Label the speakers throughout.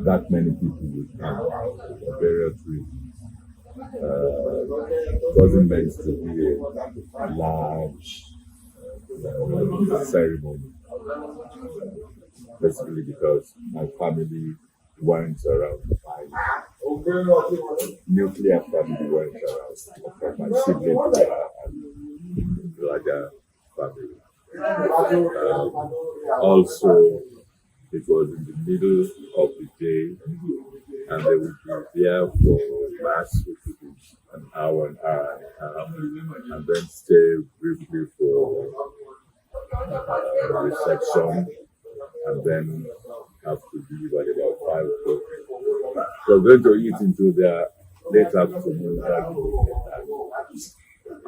Speaker 1: that many people with me for various reasons. It wasn't meant to be a large ceremony, basically because my family weren't around. My nuclear family weren't around. My siblings were and larger family. Also, it was in the middle of the day, and they would be there for mass, which would be an hour and a half, and then stay briefly for reception, and then have to leave at about 5 o'clock. So we're going to eat into their late afternoon.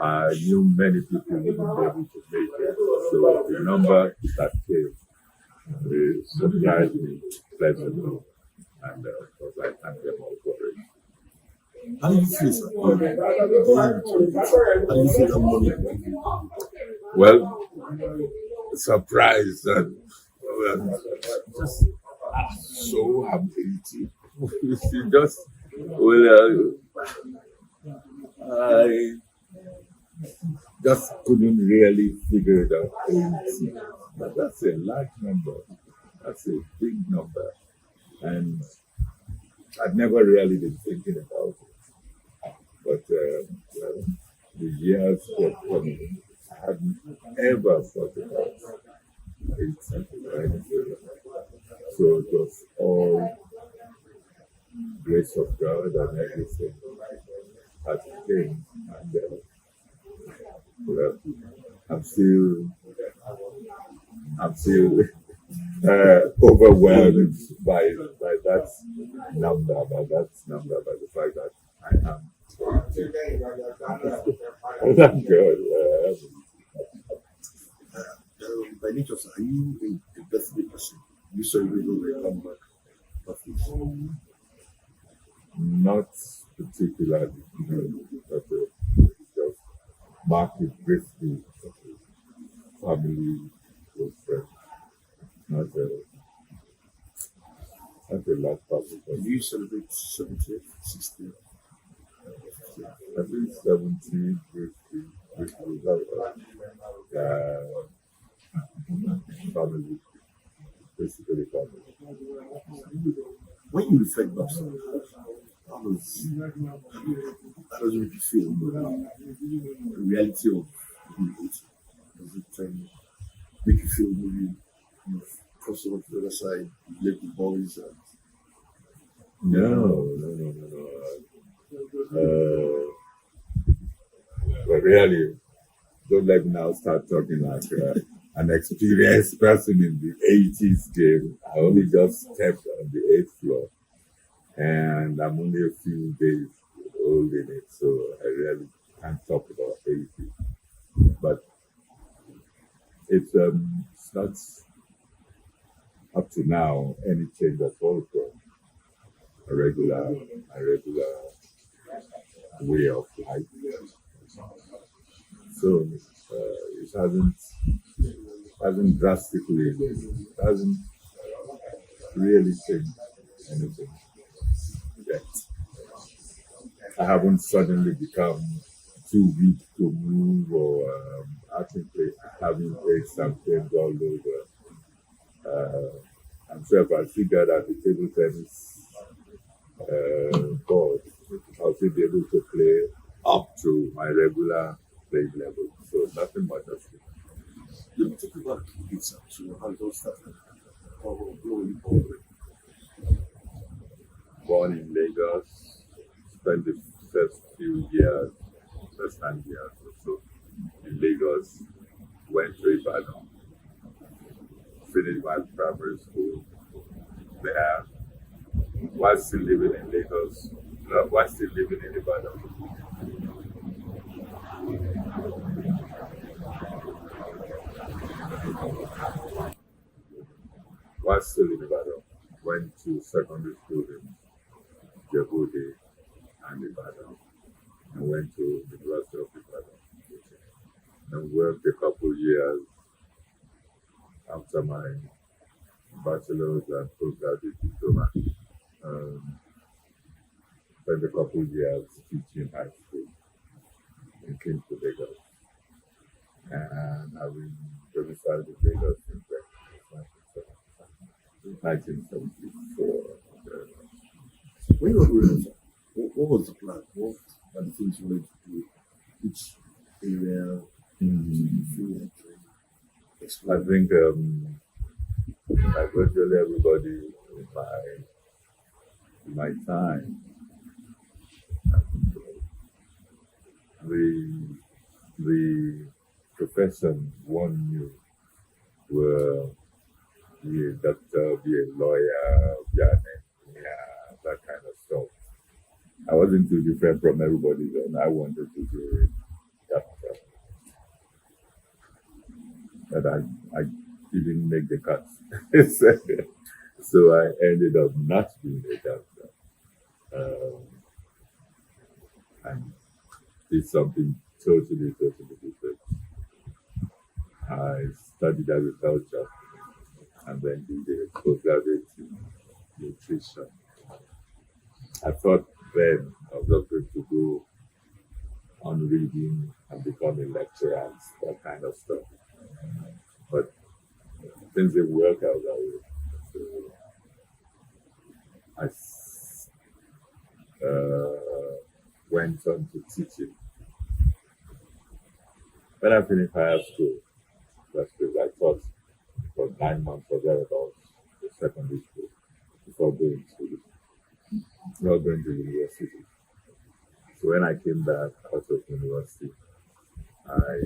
Speaker 1: I knew many people wouldn't be able to make it, so the number that came surprised me pleasantly, and of course I thank them all for it.
Speaker 2: How do you feel? How do you feel that morning?
Speaker 1: Well, surprised and just so happy. You just, well, I just couldn't really figure it out. 80. But that's a large number. That's a big number. And I'd never really been thinking about it. But well, the years kept coming. I hadn't ever thought about it. So it was all grace of God and everything as it came. And well, I'm still overwhelmed by that number, by the fact that I am. Thank God.
Speaker 2: By nature, are you a birthday person? You celebrate your comeback birthdays?
Speaker 1: Not particularly, but just mark it briefly, family, close friends. Not a large party.
Speaker 2: Do you celebrate 70th, 60th?
Speaker 1: At least 70, briefly, family, basically family.
Speaker 2: When you reflect back, how does it make you feel? The reality of it? Does it make you feel maybe you've crossed over to the other side, you left the boys?
Speaker 1: No. But really, don't let me now start talking like an experienced person in the 80s game. I only just stepped on the 8th floor, and I'm only a few days old in it, so I really can't talk about 80. But it's not up to now any change at all from a regular way of life. So it hasn't drastically, hasn't really changed anything yet. I haven't suddenly become too weak to move or having played some games all over. I'm sure if I figured out the table tennis board, I'll still be able to play up to my regular playing level. So nothing much has changed.
Speaker 2: Let me talk about pizza. So how it all started. How were you born?
Speaker 1: Born in Lagos, spent the first 9 years or so in Lagos, went to Ibadan, finished my primary school there, while still living in Lagos, while still living in Ibadan. While still in Ibadan, went to secondary school in Djibouti and Ibadan, and went to the University of Ibadan. And worked a couple years after my bachelor's and postgraduate diploma spent a couple of years teaching high school in Kingston, Lagos. And I've been domiciled in Lagos since 1974.
Speaker 2: When you were growing up, what was the plan? What are the things you wanted to do? Which area do you feel like
Speaker 1: I
Speaker 2: exploring?
Speaker 1: think like virtually everybody in my time, the profession one knew were be a doctor, be a lawyer, be an engineer, that kind of stuff. I wasn't too different from everybody then. I wanted to be a doctor, but I didn't make the cut. So I ended up not being a doctor. And did something totally different. I studied agriculture and then did a postgraduate in nutrition. I thought then I was just going to go on reading and become a lecturer and that kind of stuff. But things didn't work out that way. So I went on to teaching. When I finished higher school, that's because I taught for 9 months or thereabouts in secondary school before going to university. So when I came back out of university, I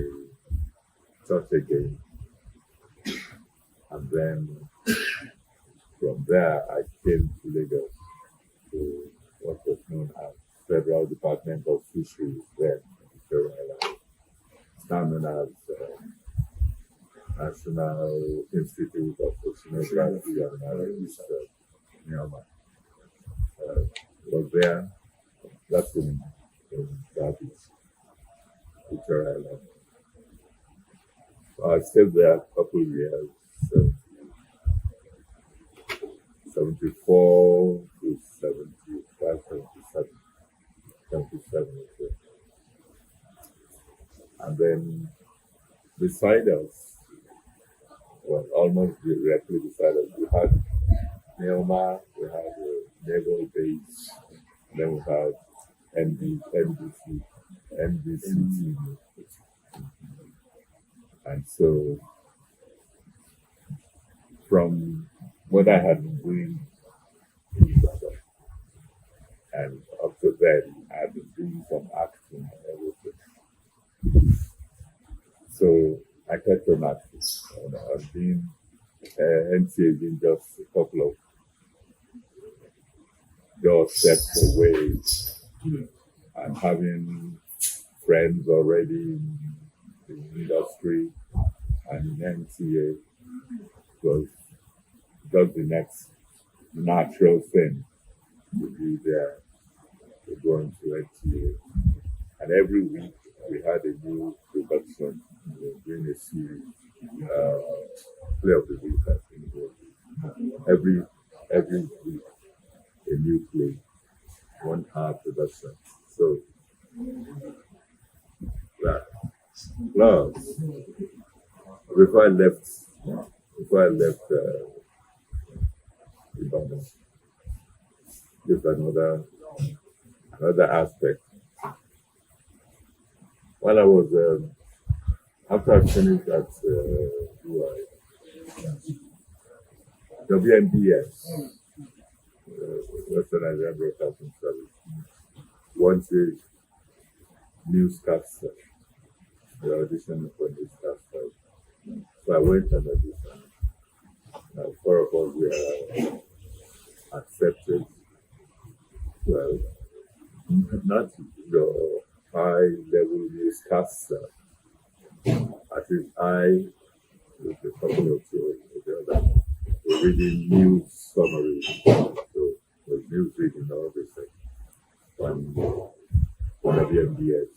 Speaker 1: taught again. And then from there, I came to Lagos to what was known as Federal Department of Fisheries then, Victoria Island. It's now known as National Institute of Oceanography and Marine Research, Myanmar. Was there, that's in that is Victoria Island. So I stayed there a couple of years, 74 to 75, 77. And then beside us, well, almost directly beside us, we had Myanmar, we had a naval base, then we had NBC TV. And so from what I had been doing in Uganda, and up to then I had been doing some acting and everything. So I kept on acting. And I've been NCA been just a couple of doorsteps away, and having friends already in the industry and in NCA was just the next natural thing to be there, to go into NCA. And every week we had a new production, doing a series, play of the week, I think it was. Every week a new play, 1 hour production. So that plus before I left Ibadan, just another aspect. While I was after I finished at WNBS, Western Nigerian Broadcasting Service, wanted newscaster. They auditioned for newscaster. So I went and auditioned. Now, 4 of us were accepted. Well, not the high-level newscaster. At least I, with a couple of the other, were reading news summaries. So was news reading all this on WMBS.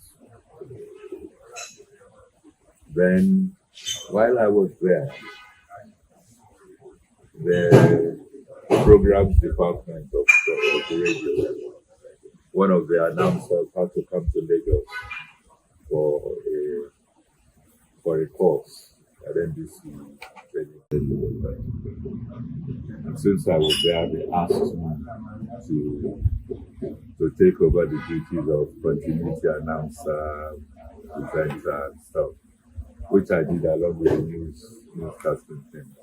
Speaker 1: Then, while I was there, the programs department of the radio. One of the announcers had to come to Lagos for a course at NBC. And since I was there, they asked me to take over the duties of continuity announcer, presenter, and stuff, which I did along with the newscasting thing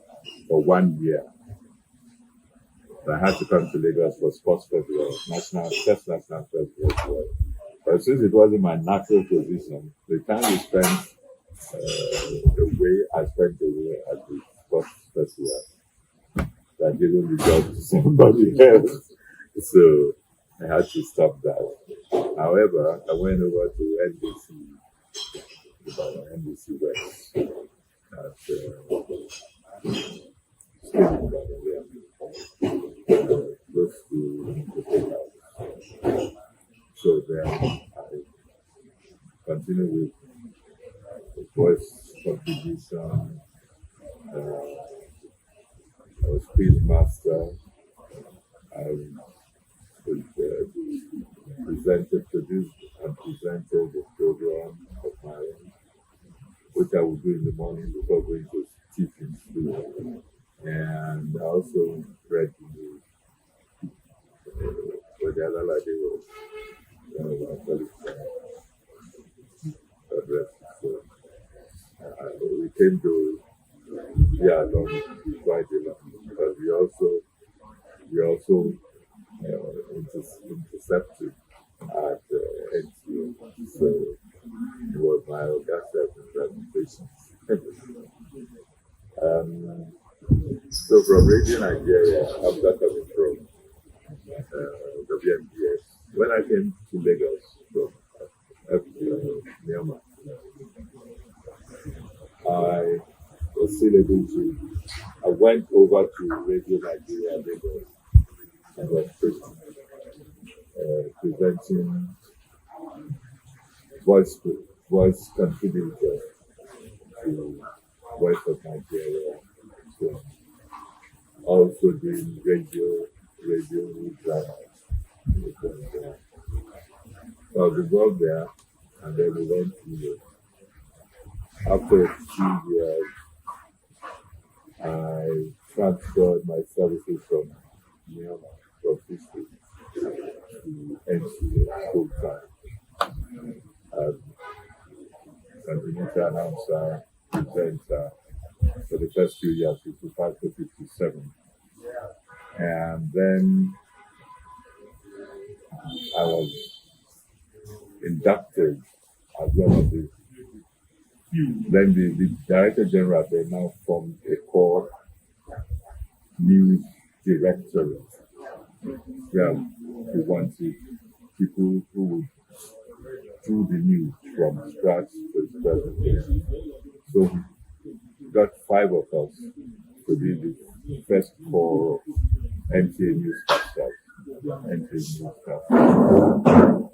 Speaker 1: for 1 year. I had to come to Lagos for sports festival, national festival. But since it wasn't my natural position, the time we spent, the way I spent the way at the sports festival, I given the job to somebody else. So I had to stop that. However, I went over to NBC West close to the State House. So then I continued with voice contribution. I was quiz master. I produced and presented the program of my own, which I would do in the morning before going to teach in school. And I also read the news. Taiwo, one of our colleagues, so we came to be along quite a lot because we also intercepted at NTA. So it was my orgasm presentations. So from Radio Nigeria, after coming from WMBS, when I came to Lagos from Myanmar, I was still able to. I went over to Radio Nigeria Lagos and was presenting voice contributor to Voice of Nigeria. So also doing radio drama. So we got there and then we went to after 2 years I transferred my services from Myanmar from history to NCA full time. Continuity announcer, presenter for the first few years, 55 to 57. And then I was inducted as one of the then the Director General, they now formed a core news directorate. Yeah, we wanted people who would do the news from scratch to its presentation. So we got 5 of us to be the first core NTA newscasters.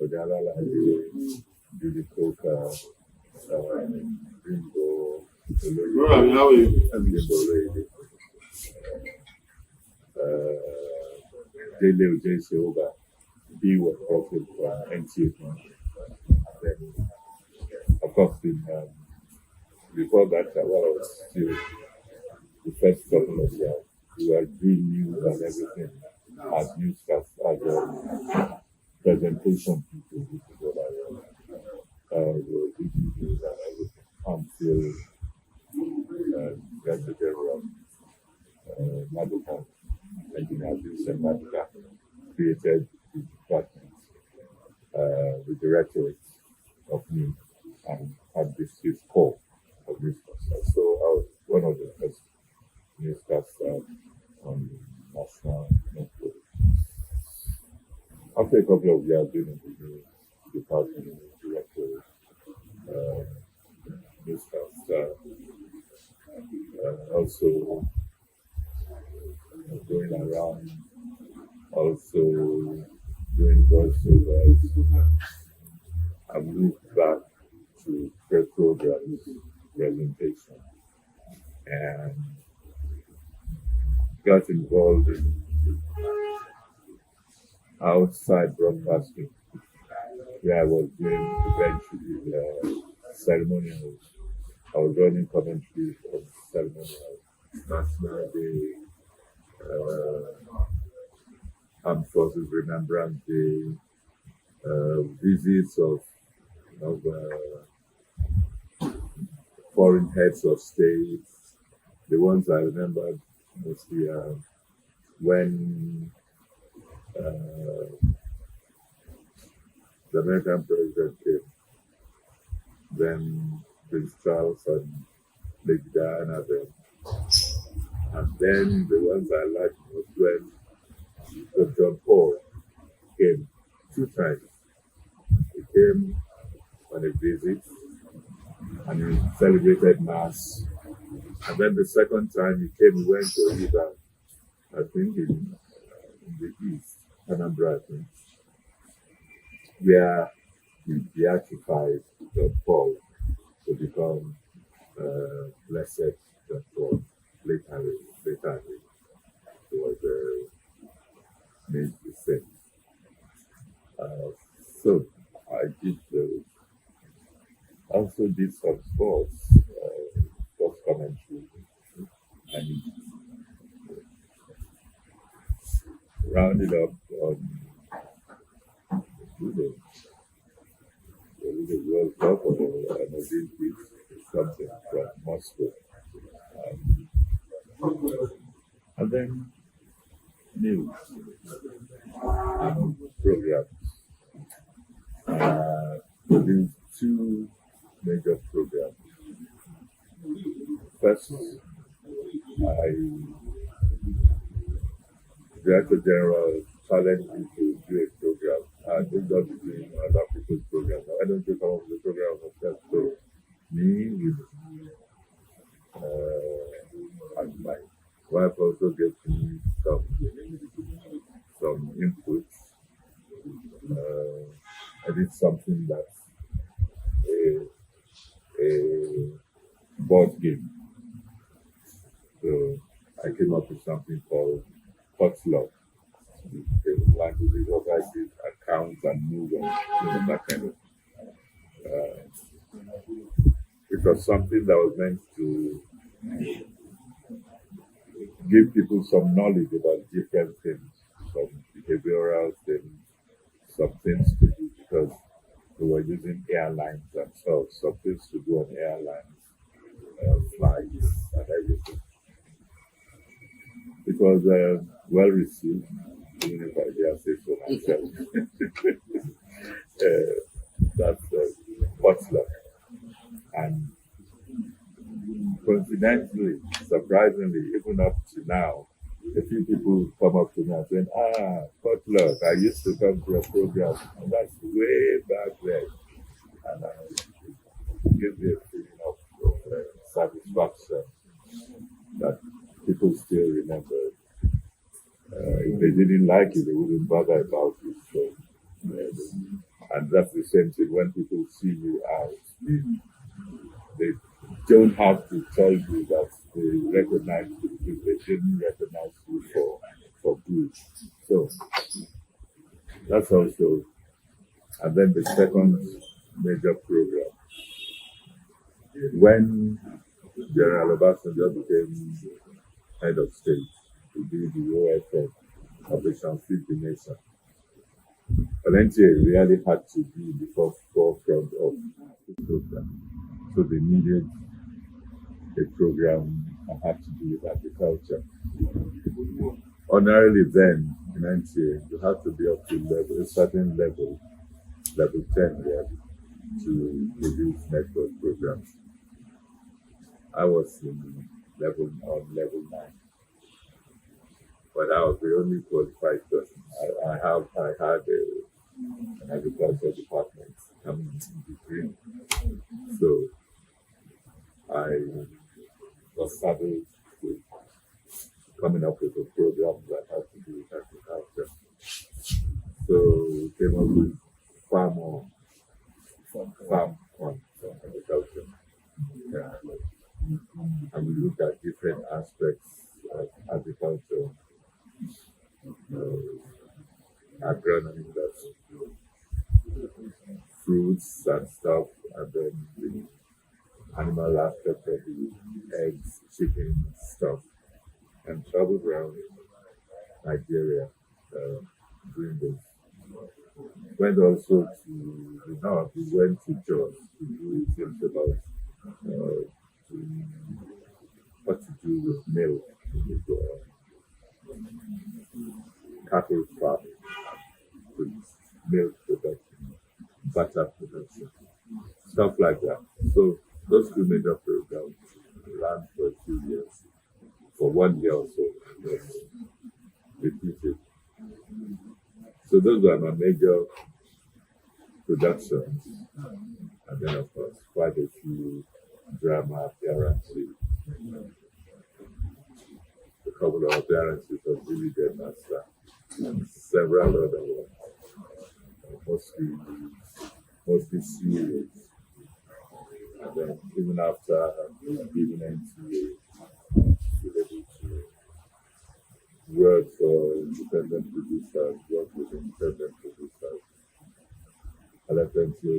Speaker 1: Obileye, Judy Coker, Bimbo, Dele Ojese Oba, he was also from NTA. Then, of course, before that, while I was still the first couple of years, we were doing news and everything as newscasters, as presentation people, which is what I was. We were doing news and everything until Director General Maduka, Engineer Vincent Maduka, created the department, the directorate of news, and had this his core of newscasters. So I was one of the first newscasters on the national network. After a couple of years being in the news department, director, newscaster, also going around, also doing voiceovers. I moved back to press programs, presentation, and got involved in outside broadcasting, where I was doing eventually ceremonial. I was running commentary on ceremonial, National Day, Armed Forces Remembrance Day, visits of foreign heads of states. The ones I remember mostly when the American president came, then Prince Charles and Lady Diana, and then the ones I liked was when John Paul came 2 times. He came on a visit and he celebrated Mass. And then the second time he came, he went to River, I think in the east, Anambra, I think, where he beatified John Paul to become blessed John Paul. Later, he was made the saint. So I did also did some sports commentary, and rounded up on the World Cup or an Olympics, something from Moscow. And then news and programs. Produced 2 major programs. First, Director General challenged me to do a program. I think not doing other people's programs. I don't do some of the programs myself. So me with and my wife also gave me some input. I did something that's a board game. So I came up with something called Potluck. The language of ideas, accounts and move and that kind of. It was something that was meant to give people some knowledge about different things, some behavioral things, some things to do, because we were using airlines themselves, some things to do on airlines, flights and everything. It was well received, even if I dare say so myself. That's Potluck. And coincidentally, surprisingly, even up to now, a few people come up to me and say, Potluck, I used to come to a program, and that's way back then. And it gives me a feeling of satisfaction that people still remember. If they didn't like it, they wouldn't bother about it. So, and that's the same thing when people see you out. They don't have to tell you that they recognize you because they didn't recognize you for good. So that's also, and then the second major program, when General Obasanjo became head of state to be the OFN, Operation Feed the Nation, NTA really had to be the forefront of the program. So they needed a program that had to do with agriculture. Ordinarily then, in NTA, you have to be up to a certain level 10 there, to produce network programs. I was on level 9. But I was the only qualified person. I had an agriculture department coming in between. So I was saddled with coming up with a program that had to do with agriculture. So we came up with farm on agriculture. Yeah. And we looked at different aspects of agriculture. agronomy, that's fruits and stuff, and then the animal aspect of the eggs, chicken stuff, and traveled around Nigeria doing this. Went also to the north. We went to Jos to do things about doing what to do with milk, with cattle farming, with milk production, butter production, stuff like that. So those two major programs ran for a few years, for 1 year or so, and then repeated. So those were my major productions, and then of course quite a few drama appearances, a couple of appearances of Billy the Master, and several other ones, mostly serious. And then even after giving NTA, was able to work for independent producers, work with independent producers. I left NTA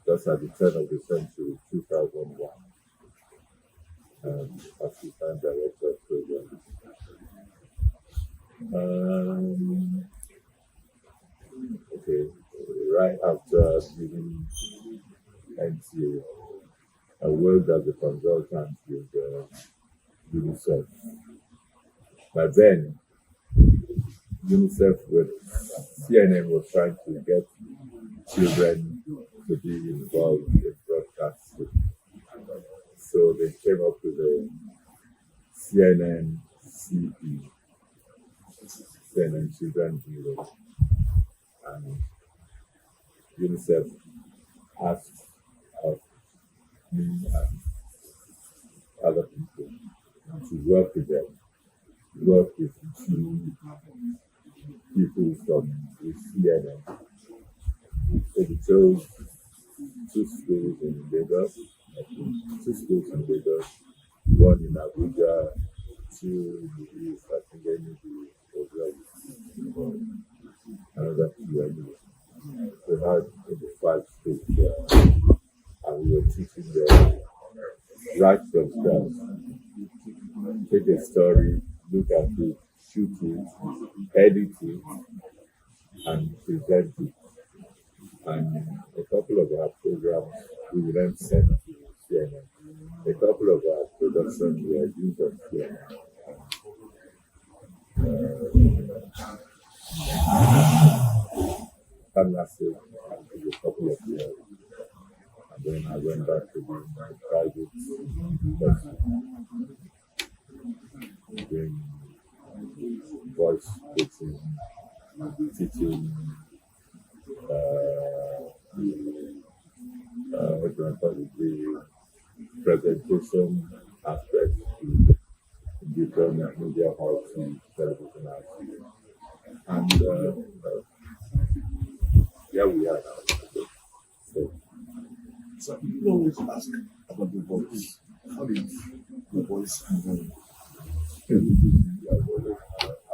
Speaker 1: just at the turn of the century, 2001, assistant director of programs. Okay, right after leaving NTA, I worked as a consultant with UNICEF. But then, UNICEF with CNN was trying to get children to be involved in broadcasting. So they came up with a CNN CP, CNN Children Bureau, and UNICEF asked of me and other people to work with them, work with two people from the CNN. So we chose two schools in Lagos, one in Abuja, two in the east, I think they need to Obileye, another two anyway. We had maybe 5 schools there, and we were teaching them right from scratch. Take a story, look at it, shoot it, edit it, and present it. And a couple of our programs we will then send to CNN. A couple of our productions were used on CNN. Massive, a couple of years. And then I went back to doing my private lesson, doing voice coaching, teaching, the presentation aspects to different media houses, television houses. And here we are now.
Speaker 2: So people always ask about the voice. How did the voice evolve?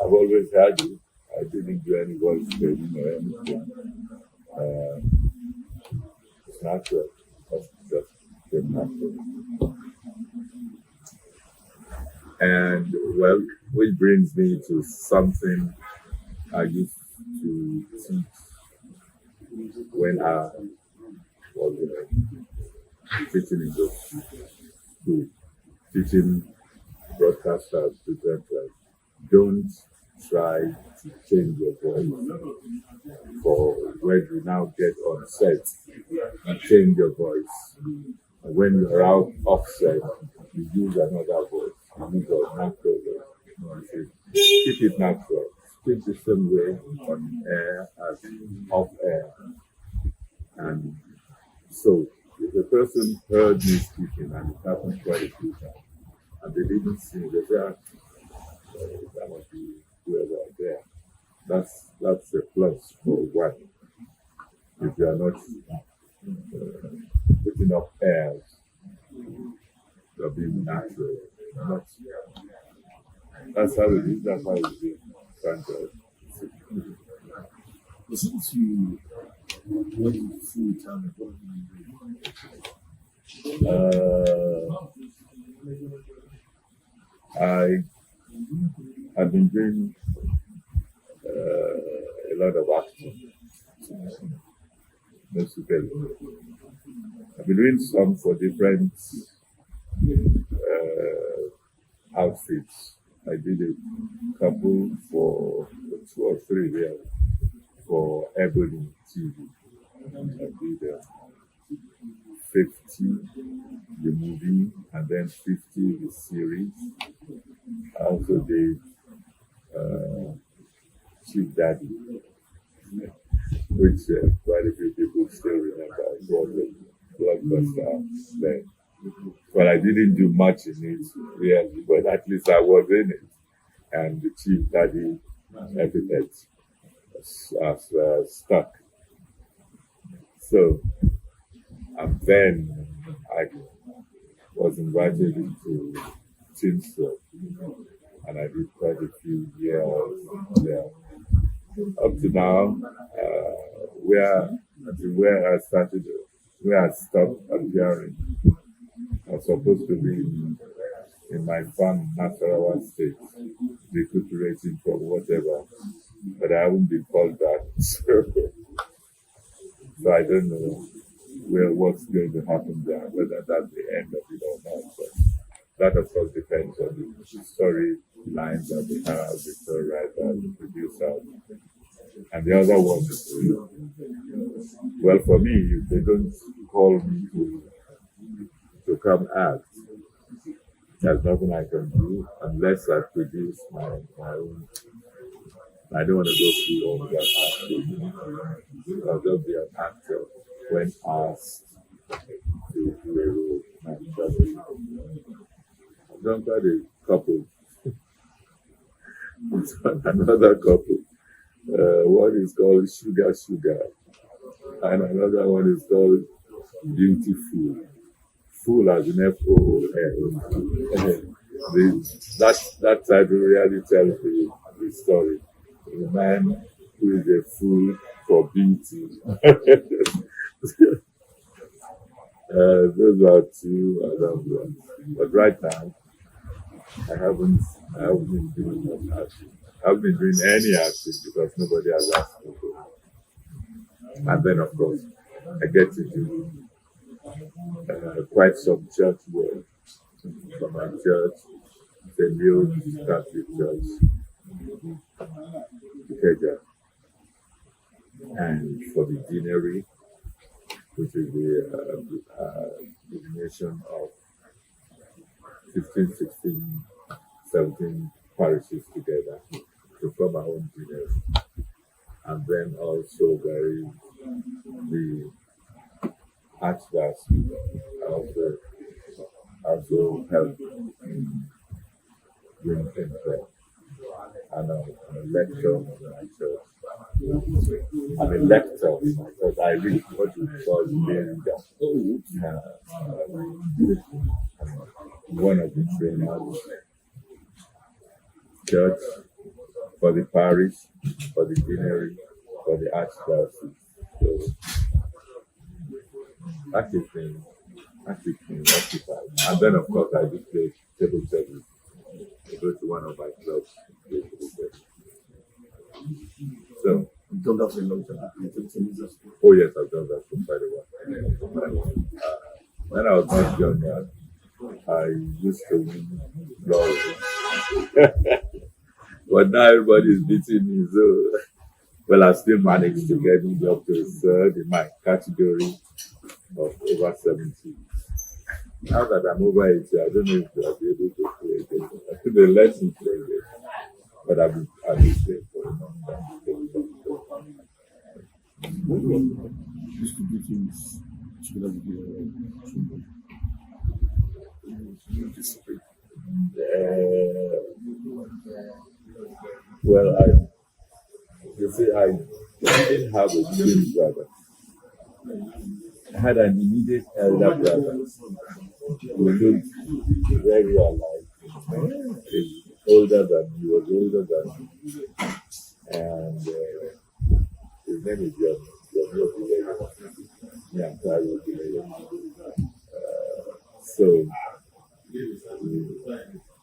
Speaker 1: I've always had it. I didn't do any voice training or anything. It's natural. It's just natural. And well, which brings me to something I used to teach when I was teaching in the school, teaching broadcasters, presenters. Don't try to change your voice for when you now get on set and change your voice. And when you're out offset, you use another voice. You use your natural voice. Keep it natural. Speak the same way on air as off air. And so, if a person heard me speaking, and it happened quite a few times, and they didn't see me, they said, that must be whoever out there. That's a plus for one. If you are not putting up airs, you're being natural. That's how it is. That's how it is. Thank God.
Speaker 2: But since you went to full time, what
Speaker 1: I have been doing a lot of acting, basically. I've been doing some for different outfits. I did a couple for 2 or 3 years for Ebony TV. I did 50 the movie and then 50 the series. I also did Chief Daddy, which quite a few people still remember. It was a blockbuster then. But I didn't do much in it, really, but at least I was in it. And the Chief Daddy epithet stuck. So, and then I was invited into Teamster, and I did quite a few years there. Up to now, where I started, where I stopped appearing, I was supposed to be in my farm, Nasarawa State, recuperating from whatever, but I haven't been called back. So I don't know what's going to happen there, whether that's the end of it or not. But that of course depends on the story lines that they have, the story writer, the producer, and the other one is, well, for me, if they don't call me to come act, there's nothing I can do unless I produce my own. I don't want to go through all that acting. I'll just be an actor when asked to do a role. I've done quite a couple. Another couple. One is called Sugar, and another one is called Beautiful. Fool as in F-O-O-L. That title really tells the story. The man who is a fool for beauty. Those are two I love them. But right now, I haven't been doing much acting. I haven't been doing any acting because nobody has asked me to. And then, of course, I get to do quite some church work for my church, the new Catholic Church, Ikeja, and for the deanery, which is the divination of 15, 16, 17 parishes together to form our own deanery. And then also there is the Archdiocese. Also help in doing things there. And I'm a lecturer in my church. I'm a lecturer because I read what we call the one of the trainers, church, for the parish, for the deanery, for the Archdiocese. So that keeps me occupied. And then, of course, I do play table tennis. I go to one of my clubs to play table tennis. So,
Speaker 2: you've done that for a long time?
Speaker 1: Oh, yes, I've done that for quite a while. When I was much younger, I used to win lottery. But now everybody's beating me, so well, I still managed to get me up to third in my category of over 70. Now that I'm over 80, I don't know if I'll be able to play again. I think they let me play again, but I've been playing for a long time.
Speaker 2: When you used to do things together with your children,
Speaker 1: well, you see, I didn't have a twin brother. I had an immediate elder brother who looked very alike. He was older than me. and his name is Yomi Obileye. Yeah, Taiwo Obileye. So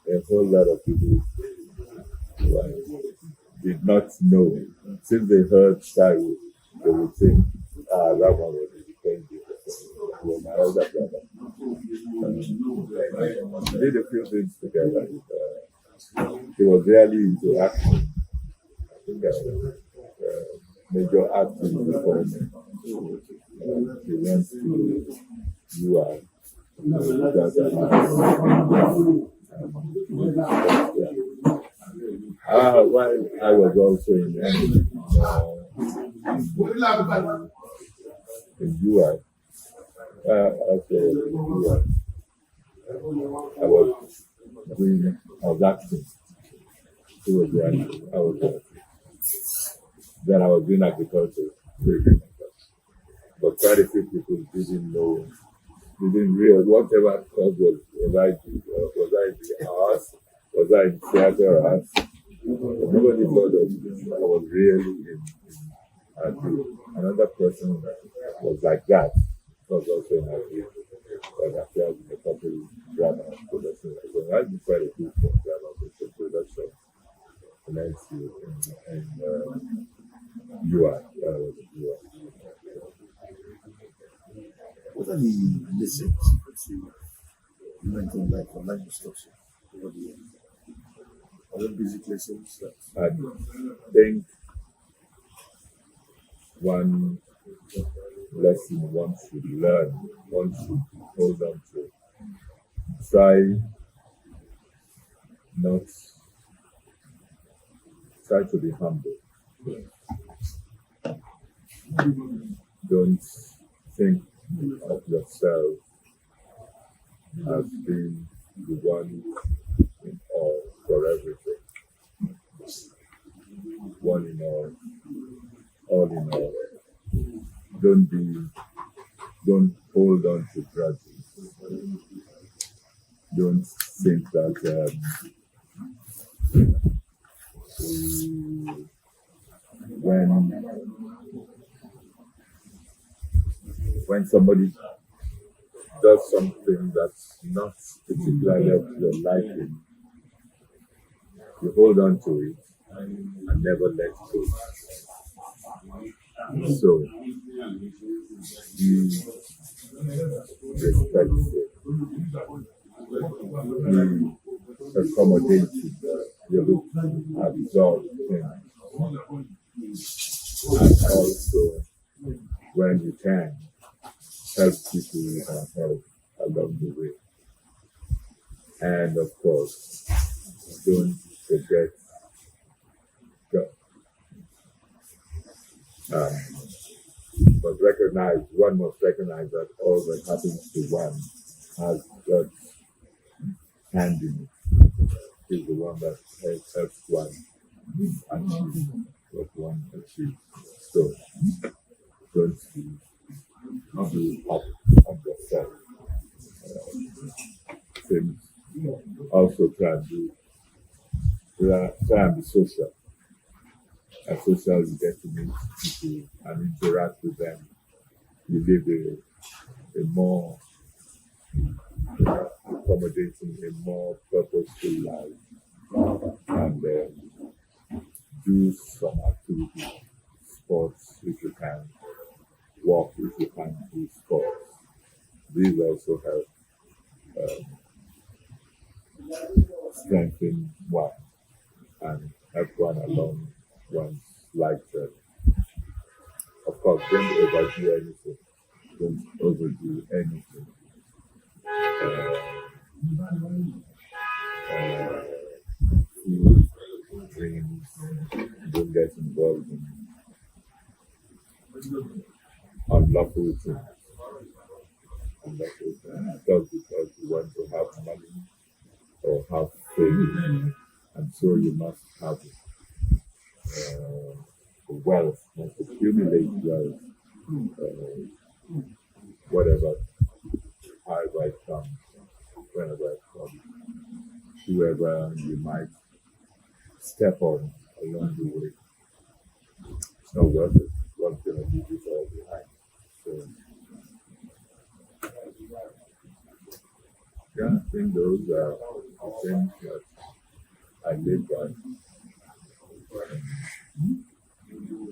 Speaker 1: a whole lot of people like, did not know. Since they heard Taiwo, they would think, that one was the Kenji. Was my older brother. We did a few things together. He was really into acting. I think major acting before me. He went to UI. Because while I was also in UI, I was acting. He was there. I was there. Then I was doing agriculture. But quite a few people didn't know, didn't realize whatever cause was I in the arts, was I in theater or arts. Nobody thought of I was really in agri. Another person was like that, was also in agri, but appeared in a couple drama production. So I did quite a few drama production in NCU and UI.
Speaker 2: What are the lessons that you learned from like online instruction over the years? Are there basic lessons that
Speaker 1: I think one lesson one should learn, one should hold on to. Try to be humble. Don't think of yourself as being the one in all for everything. One in all in all. Don't hold on to grudges. Don't think that when somebody does something that's not particularly of your liking, you hold on to it and never let go. So be respectful, be accommodating, you will absorb things, and also when you can, help people you can help along the way. And of course, don't forget God. One must recognize that all that happens to one has God's hand in it. He's the one that helps one achieve what one achieves. So don't be up on yourself. Things also try and be social. As social, you get to meet people and interact with them. You live a more accommodating, a more purposeful life, and do some activities, sports if you can, walk if you can do sports. These also help strengthen one and help one along one's life journey. Of course, don't overdo anything. Don't overdo anything. Food, dreams, don't get involved in unlawful things. Just because you want to have money or have fame, and so you must have wealth, must accumulate wealth, whatever however it comes, whenever it comes, whoever you might step on along the way. It's not worth it. What's going to leave it all behind? So, yeah, I think those are the things that I live by.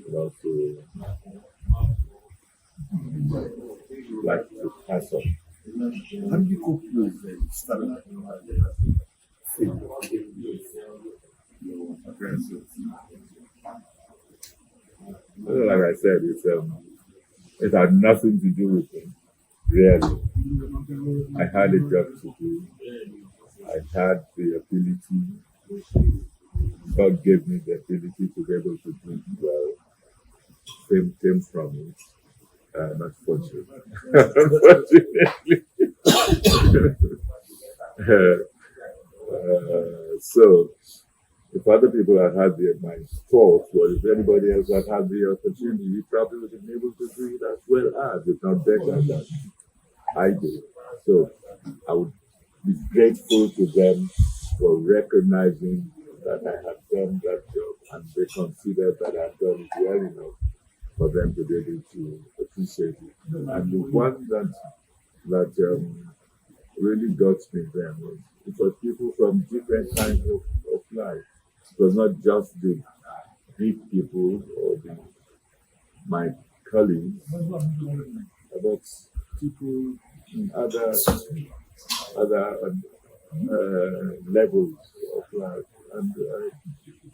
Speaker 1: But also like to pass on.
Speaker 2: How do you cope with startup failure? Your aggressive.
Speaker 1: Well, like I said, it had nothing to do with me. Really, I had a job to do. I had the ability. God gave me the ability to be able to do it well. Fame came from it. Not fortunately. Unfortunately. So, if other people had had my thoughts, or if anybody else had had the opportunity, you probably would have been able to do it as well as, if not better than I did. So, I would be grateful to them for recognizing that I had done that job and they considered that I had done it well enough for them to be able to appreciate it. And the one that really got me then was it was people from different kinds of life. It was not just the big people or my colleagues, but people in other levels of life, and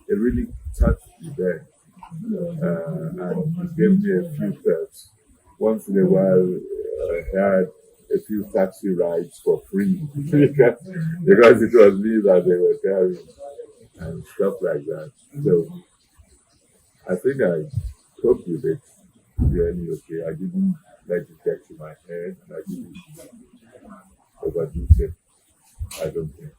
Speaker 1: it really touched me there. And it gave me a few perks. Once in a while, I had a few taxi rides for free because it was me that they were carrying and stuff like that. So I think I coped with it really okay. I didn't let it get to my head, and I didn't overdo it. I don't think.